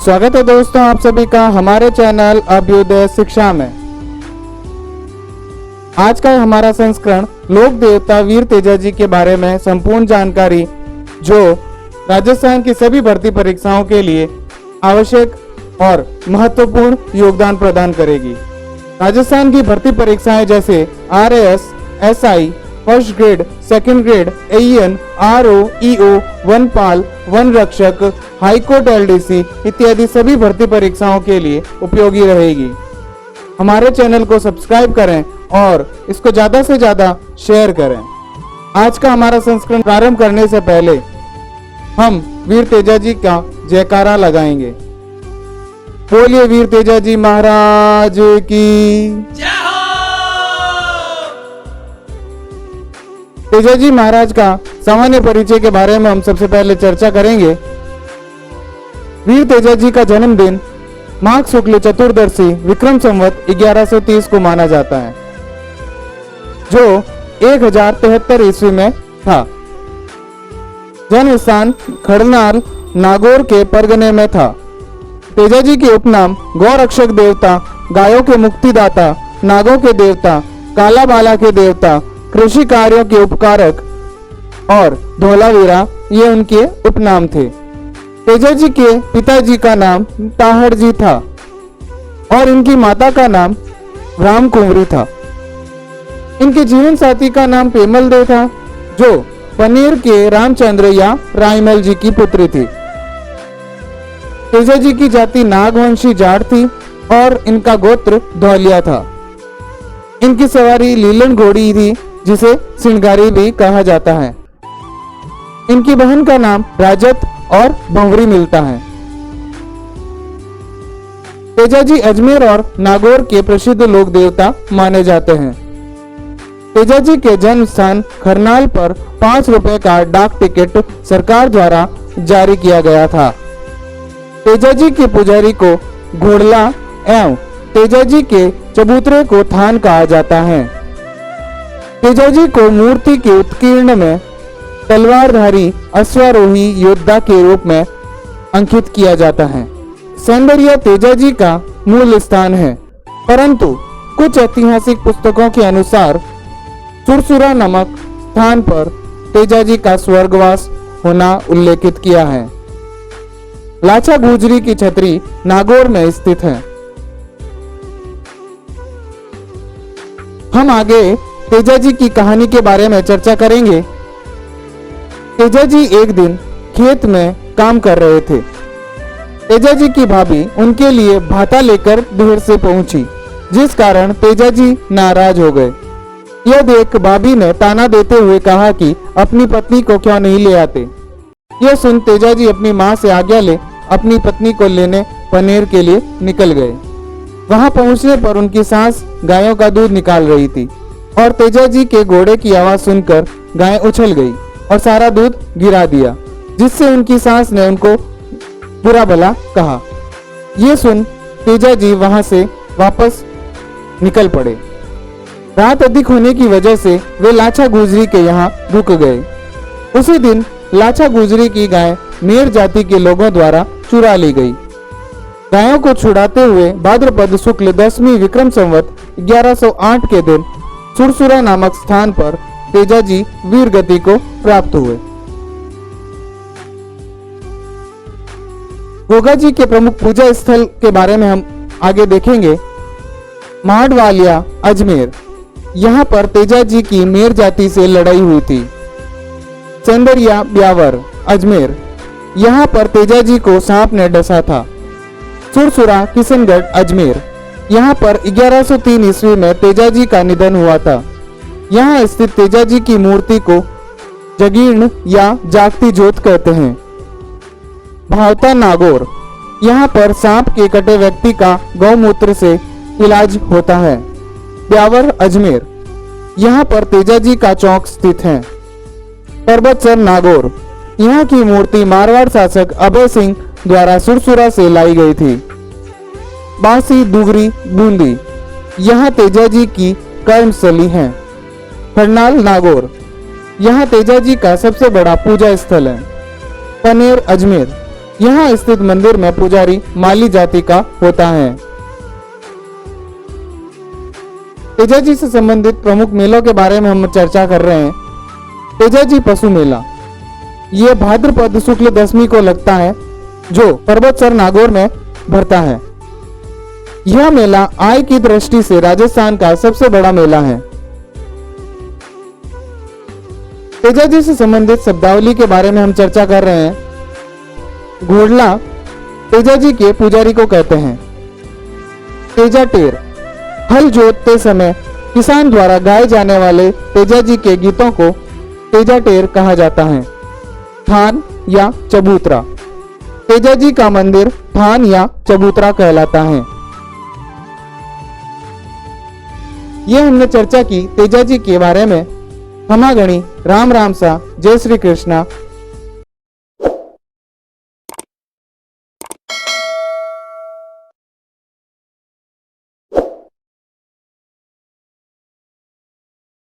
स्वागत है दोस्तों आप सभी का हमारे चैनल अभ्युदय शिक्षा में। आज का हमारा संस्करण लोक देवता वीर तेजाजी के बारे में संपूर्ण जानकारी जो राजस्थान की सभी भर्ती परीक्षाओं के लिए आवश्यक और महत्वपूर्ण योगदान प्रदान करेगी। राजस्थान की भर्ती परीक्षाएं जैसे RAS, SI, first grade, second grade, AEN, RO, EO, वनपाल, वन रक्षक, हाईकोर्ट LDC इत्यादि सभी भर्ती परीक्षाओं के लिए उपयोगी रहेगी। हमारे चैनल को सब्सक्राइब करें और इसको ज्यादा से ज्यादा शेयर करें। आज का हमारा संस्करण प्रारंभ करने से पहले हम वीर तेजाजी का जयकारा लगाएंगे। बोलिए वीर तेजाजी महाराज की। तेजाजी महाराज का सामान्य परिचय के बारे में हम सबसे पहले चर्चा करेंगे। वीर तेजाजी का जन्मदिन माघ शुक्ल चतुर्दशी विक्रम संवत 1130 को माना जाता है, जो 1073 ईस्वी में था। जन्म स्थान खड़नाल नागौर के परगने में था। तेजाजी के उपनाम गौरक्षक देवता, गायों के मुक्तिदाता, नागों के देवता, काला बाला के देवता, कृषि कार्यों के उपकारक और धौलावीरा ये उनके उपनाम थे। तेजाजी के पिताजी का नाम ताहड़ जी था और इनकी माता का नाम राम कुंवरी था। इनके जीवन साथी का नाम पेमल दे था, जो पनीर के रामचंद्र या रायमल जी की पुत्री थी। तेजाजी की जाति नागवंशी जाट थी और इनका गोत्र धौलिया था। इनकी सवारी लीलन घोड़ी थी, जिसे सिंगारी भी कहा जाता है। इनकी बहन का नाम राजत और भंवरी मिलता है। तेजाजी अजमेर और नागौर के प्रसिद्ध लोक देवता माने जाते हैं। तेजाजी के जन्म स्थान खरनाल पर 5 रुपए का डाक टिकट सरकार द्वारा जारी किया गया था। तेजाजी के पुजारी को घोड़ला एवं तेजाजी के चबूतरे को थान कहा जाता है। तेजाजी को मूर्ति के उत्कीर्ण में तलवारधारी अश्वारोही योद्धा के रूप में अंकित किया जाता है। सौंदर्य तेजाजी का मूल स्थान है, परंतु कुछ ऐतिहासिक पुस्तकों के अनुसार सुरसुरा नामक स्थान पर तेजाजी का स्वर्गवास होना उल्लेखित किया है। लाचा गुजरी की छतरी नागौर में स्थित है। हम आगे तेजाजी की कहानी के बारे में चर्चा करेंगे। तेजाजी एक दिन खेत में काम कर रहे थे। तेजाजी की भाभी उनके लिए भाता लेकर देर से पहुंची, जिस कारण तेजाजी नाराज हो गए। यह देख भाभी ने ताना देते हुए कहा कि अपनी पत्नी को क्यों नहीं ले आते। यह सुन तेजाजी अपनी मां से आज्ञा ले अपनी पत्नी को लेने पनेर के लिए निकल गए। वहां पहुंचने पर उनकी सास गायों का दूध निकाल रही थी और तेजाजी के घोड़े की आवाज सुनकर गाय उछल गई और सारा दूध गिरा दिया, जिससे उनकी सास ने उनको बुरा भला कहा। ये सुन तेजाजी वहां से वापस निकल पड़े। रात अधिक होने की वजह से वे लाचा गुजरी के यहाँ रुक गए। उसी दिन लाचा गुजरी की गाय मेर जाति के लोगों द्वारा चुरा ली गई। गायों को छुड़ाते हुए भाद्रपद शुक्ल 10वीं विक्रम संवत 1108 के दिन सुरसुरा नामक स्थान पर तेजाजी वीर गति को प्राप्त हुए। गोगाजी के प्रमुख पूजा स्थल के बारे में हम आगे देखेंगे। माडवालिया अजमेर, यहाँ पर तेजाजी की मेर जाति से लड़ाई हुई थी। चंदरिया ब्यावर अजमेर, यहाँ पर तेजाजी को सांप ने डसा था। सुरसुरा किशनगढ़ अजमेर, यहाँ पर 1103 ईस्वी में तेजाजी का निधन हुआ था। यहाँ स्थित तेजाजी की मूर्ति को जगीर्ण या जागती ज्योत कहते हैं। भावता नागौर, यहाँ पर सांप के कटे व्यक्ति का गौमूत्र से इलाज होता है। ब्यावर अजमेर, यहाँ पर तेजाजी का चौक स्थित है। पर्वतसर नागौर, यहाँ की मूर्ति मारवाड़ शासक अभय सिंह द्वारा सुरसुरा से लाई गई थी। बांसी दुगरी बूंदी, यहाँ तेजाजी की कर्मस्थली है। खरनाल नागौर, यहाँ तेजाजी का सबसे बड़ा पूजा स्थल है। पनेर अजमेर, यहाँ स्थित मंदिर में पुजारी माली जाति का होता है। तेजाजी से संबंधित प्रमुख मेलों के बारे में हम चर्चा कर रहे हैं। तेजाजी पशु मेला, ये भाद्रपद शुक्ल दशमी को लगता है, जो पर्वतसर नागौर में भरता है। यह मेला आय की दृष्टि से राजस्थान का सबसे बड़ा मेला है। तेजाजी से संबंधित शब्दावली के बारे में हम चर्चा कर रहे हैं। घोड़ला तेजाजी के पुजारी को कहते हैं। तेजा टेर, हल जोतते समय किसान द्वारा गाए जाने वाले तेजाजी के गीतों को तेजा टेर कहा जाता है। थान या चबूतरा, तेजाजी का मंदिर थान या चबूतरा कहलाता है। यह हमने चर्चा की तेजाजी के बारे में। खमागणी, राम राम सा, जय श्री कृष्णा,